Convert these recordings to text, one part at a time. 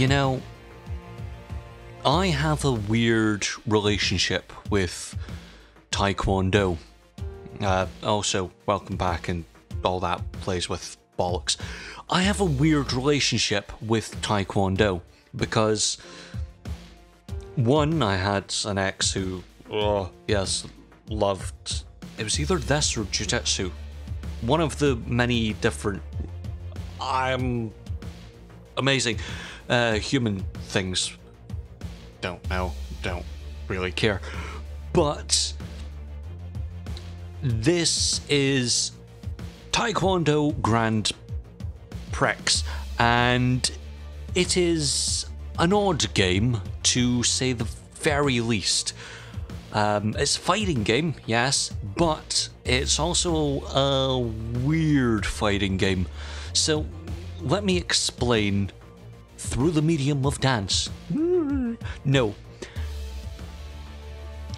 You know, I have a weird relationship with Taekwondo. Also, welcome back and all that plays with bollocks. I have a weird relationship with Taekwondo because, one, I had an ex who, loved, it was either this or jiu-jitsu. One of the many different, amazing human things. Don't know, don't really care. But this is Taekwondo Grand Prix, and it is an odd game, to say the very least. It's a fighting game, yes, but it's also a weird fighting game. So let me explain through the medium of dance. No.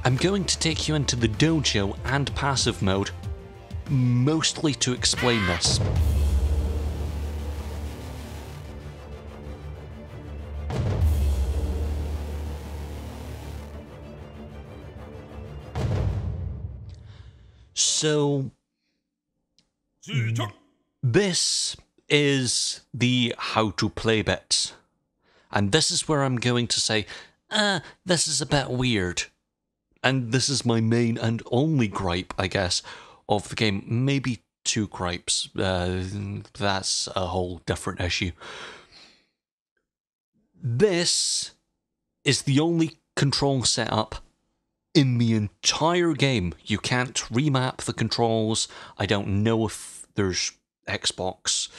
I'm going to take you into the dojo and passive mode, mostly to explain this. So, this is the how to play bit. And this is where I'm going to say, this is a bit weird. And this is my main and only gripe, I guess, of the game. Maybe two gripes. That's a whole different issue. This is the only control setup in the entire game. You can't remap the controls. I don't know if there's Xbox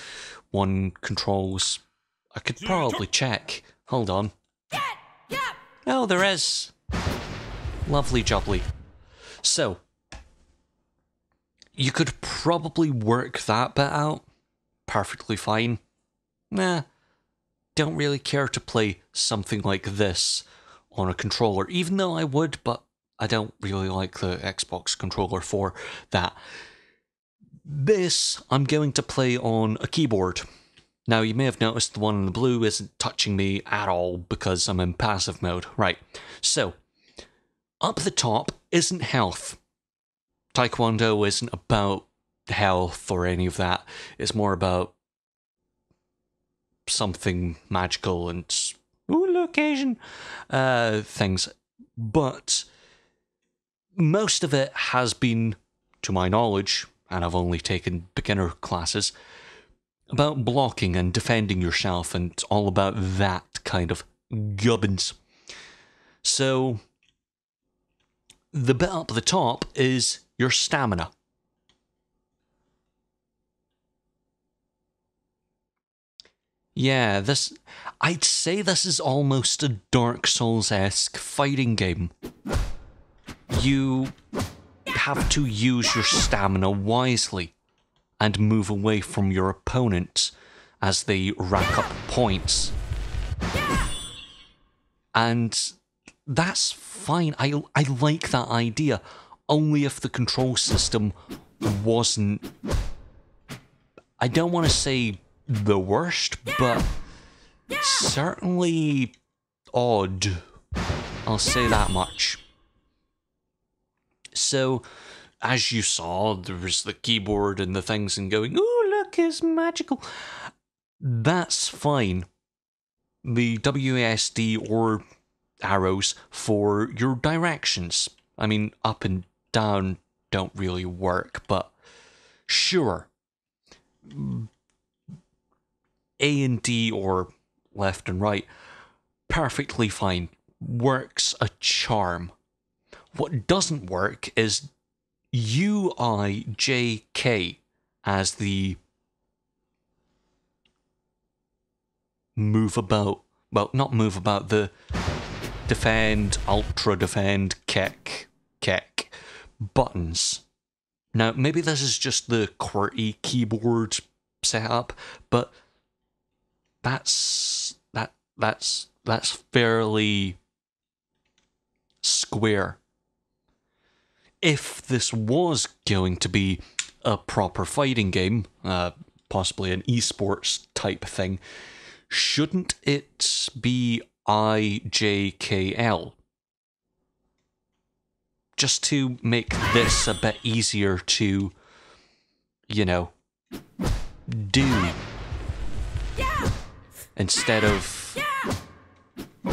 One controls. I could probably check. Hold on. Oh, there is. Lovely jubbly. So, you could probably work that bit out perfectly fine. Nah, don't really care to play something like this on a controller, even though I would, but I don't really like the Xbox controller for that. This, I'm going to play on a keyboard. Now, you may have noticed the one in the blue isn't touching me at all because I'm in passive mode. Right, so, up the top isn't health. Taekwondo isn't about health or any of that. It's more about something magical and, ooh, look, Asian, things. But most of it has been, to my knowledge, and I've only taken beginner classes, about blocking and defending yourself and all about that kind of gubbins. So, the bit up the top is your stamina. Yeah, I'd say this is almost a Dark Souls-esque fighting game. You have to use your stamina wisely and move away from your opponents as they rack up points. And that's fine. I like that idea, only if the control system wasn't, I don't want to say the worst, but certainly odd. I'll say that much. So, as you saw, there was the keyboard and the things and going, ooh, look, it's magical. That's fine. The WASD or arrows for your directions. I mean, up and down don't really work, but sure. A and D or left and right, perfectly fine. Works a charm. What doesn't work is UIJK as the move about, well, not move about, the defend, ultra defend, kick buttons. Now, maybe this is just the QWERTY keyboard setup, but that's fairly square. If this was going to be a proper fighting game, possibly an esports type thing, shouldn't it be IJKL? Just to make this a bit easier to, you know, do. Instead of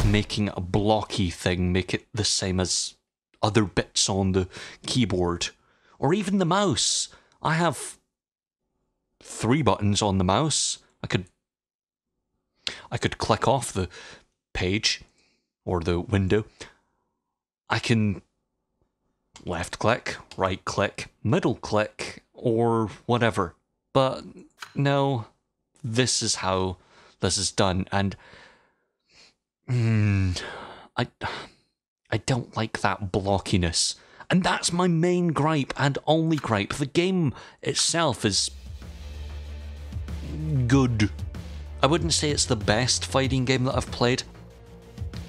making a blocky thing, make it the same as other bits on the keyboard. Or even the mouse. I have 3 buttons on the mouse. I could click off the page or the window. I can left click, right click, middle click, or whatever. But no, this is how this is done, and I don't like that blockiness. And that's my main gripe and only gripe. The game itself is good. I wouldn't say it's the best fighting game that I've played.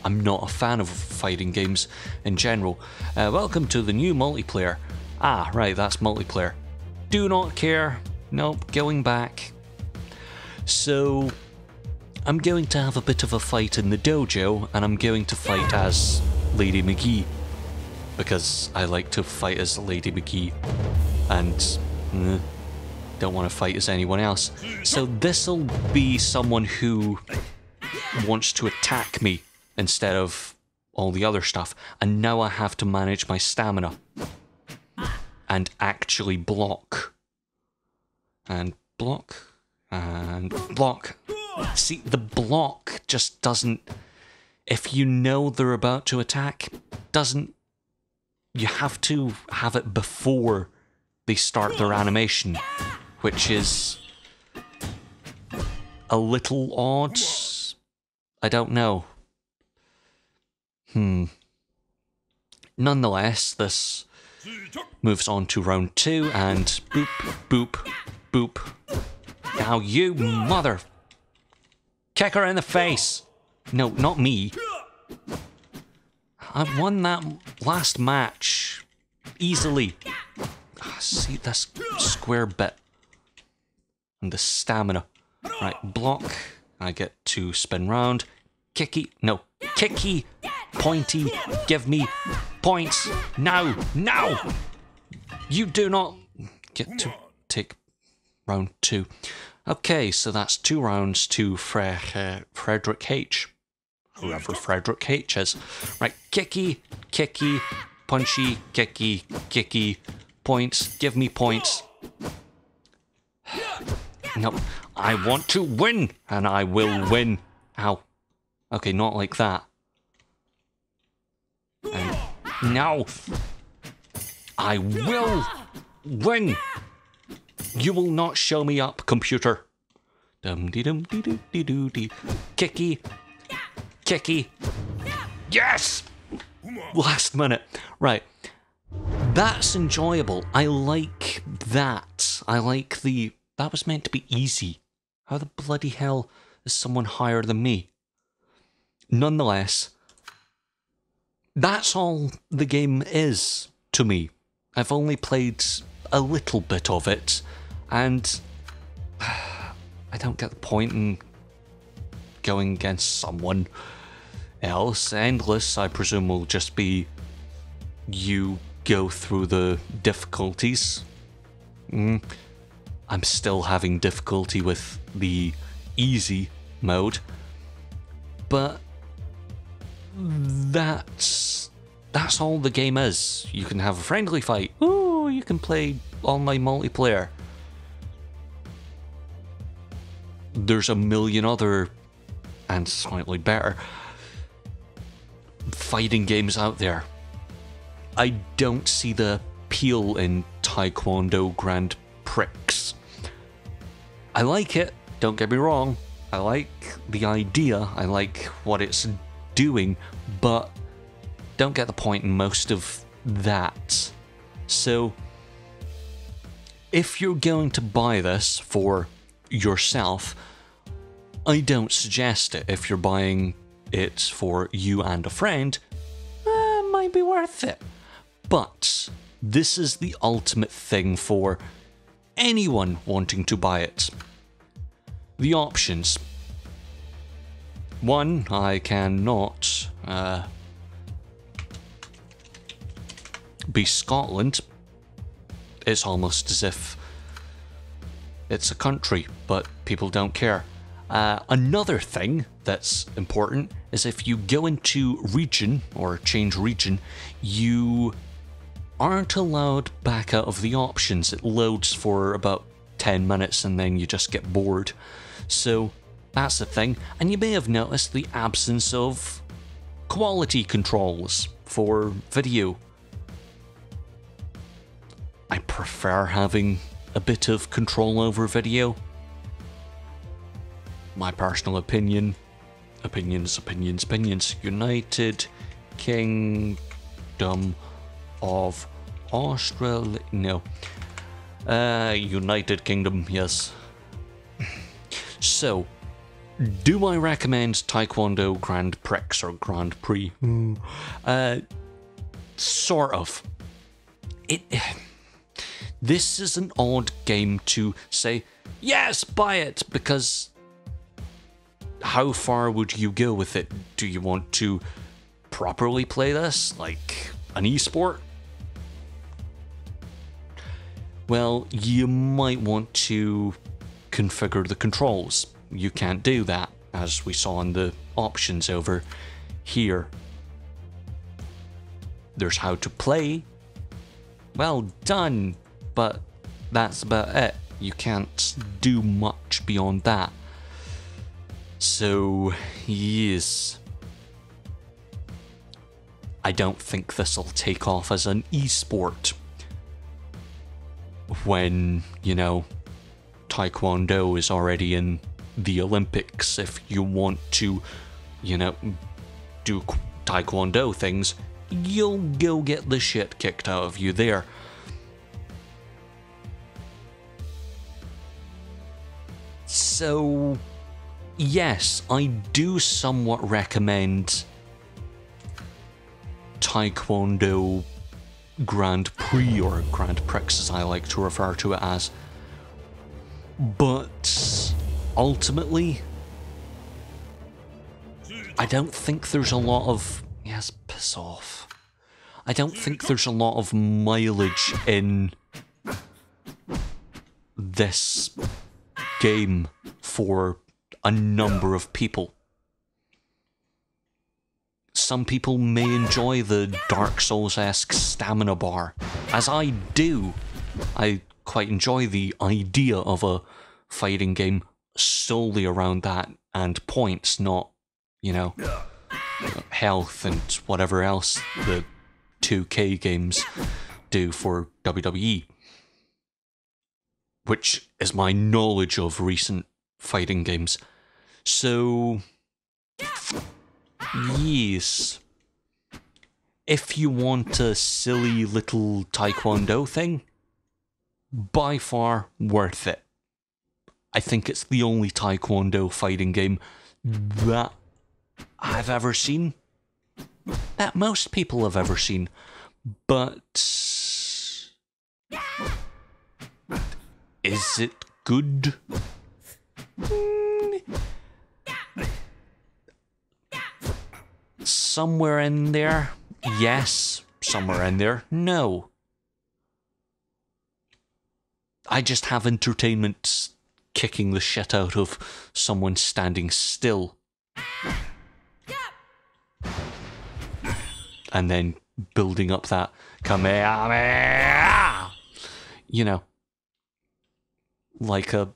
I'm not a fan of fighting games in general. Welcome to the new multiplayer. Ah, right, that's multiplayer. Do not care. Nope, going back. So, I'm going to have a bit of a fight in the dojo, and I'm going to fight as Lady McGee. Because I like to fight as Lady McGee. And don't want to fight as anyone else. So this'll be someone who wants to attack me instead of all the other stuff. And now I have to manage my stamina. And actually block. And block. And block. See, the block just doesn't... If you know they're about to attack, doesn't... You have to have it before they start their animation, which is a little odd. I don't know. Nonetheless, this moves on to round 2, and boop, boop, boop. Now you mother... Kick her in the face! No, not me. I won that last match easily. See this square bit and the stamina. Right, block. I get to spin round. Kicky. No, kicky. Pointy. Give me points. No, no. You do not get to take round 2. Okay, so that's 2 rounds to Frederick H. Whoever Frederick H is. Right, kicky, kicky, punchy, kicky, kicky, points, give me points. No, I want to win, and I will win. Ow. Okay, not like that. And no. I will win. You will not show me up, computer. Dum-dee-dum-dee-doo-dee-doo-dee. Kicky. Kicky. Yes! Last minute. Right. That's enjoyable. I like that. I like the... That was meant to be easy. How the bloody hell is someone higher than me? Nonetheless, that's all the game is to me. I've only played a little bit of it, and I don't get the point in going against someone else. Endless, I presume, will just be you go through the difficulties. I'm still having difficulty with the easy mode, but that's all the game is. You can have a friendly fight. Ooh, you can play online multiplayer. There's a million other, and slightly better, fighting games out there. I don't see the appeal in Taekwondo Grand Prix. I like it, don't get me wrong. I like the idea, I like what it's doing, but don't get the point in most of that. So, if you're going to buy this for yourself, I don't suggest it. If you're buying it for you and a friend, it might be worth it. But this is the ultimate thing for anyone wanting to buy it. The options. One, I cannot be Scotland. It's almost as if it's a country, but people don't care. Another thing that's important is if you go into region, or change region, you aren't allowed back out of the options. It loads for about 10 minutes and then you just get bored. So that's the thing. And you may have noticed the absence of quality controls for video. I prefer having a bit of control over video. My personal opinion. Opinions. United Kingdom of Australia. No. United Kingdom, yes. So, do I recommend Taekwondo Grand Prix or Grand Prix? Sort of. This is an odd game to say, yes, buy it, because how far would you go with it? Do you want to properly play this, like an esport? Well, you might want to configure the controls. You can't do that, as we saw in the options over here. There's how to play. Well done, but that's about it. You can't do much beyond that. So, yes. I don't think this'll take off as an esport when, you know, Taekwondo is already in the Olympics. If you want to, you know, do Taekwondo things, you'll go get the shit kicked out of you there. So, yes, I do somewhat recommend Taekwondo Grand Prix, or Grand Prix as I like to refer to it as. But ultimately, I don't think there's a lot of... Yes, piss off. I don't think there's a lot of mileage in this game for a number of people. Some people may enjoy the Dark Souls-esque stamina bar, as I do. I quite enjoy the idea of a fighting game solely around that and points, not, you know, health and whatever else the 2K games do for WWE. Which is my knowledge of recent fighting games. So, yes. If you want a silly little Taekwondo thing, by far worth it. I think it's the only Taekwondo fighting game that I've ever seen, that most people have ever seen, but is it good? Somewhere in there, yes. Somewhere in there, no. I just have entertainment kicking the shit out of someone standing still. And then building up that Kamehameha! You know, like a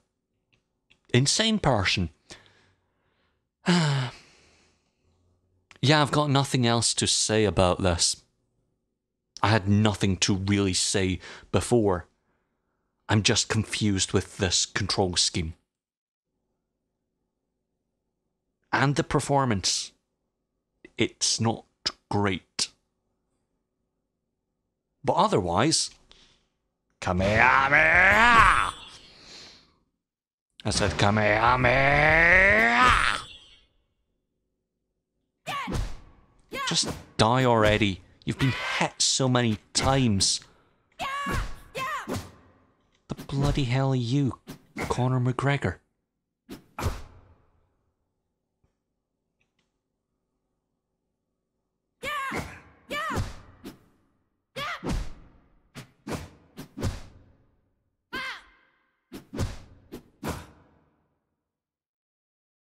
insane person. Yeah, I've got nothing else to say about this. I had nothing to really say before. I'm just confused with this control scheme. And the performance. It's not great. But otherwise, Kamehameha! I said Kamehameha! Just die already. You've been hit so many times. The bloody hell are you, Conor McGregor?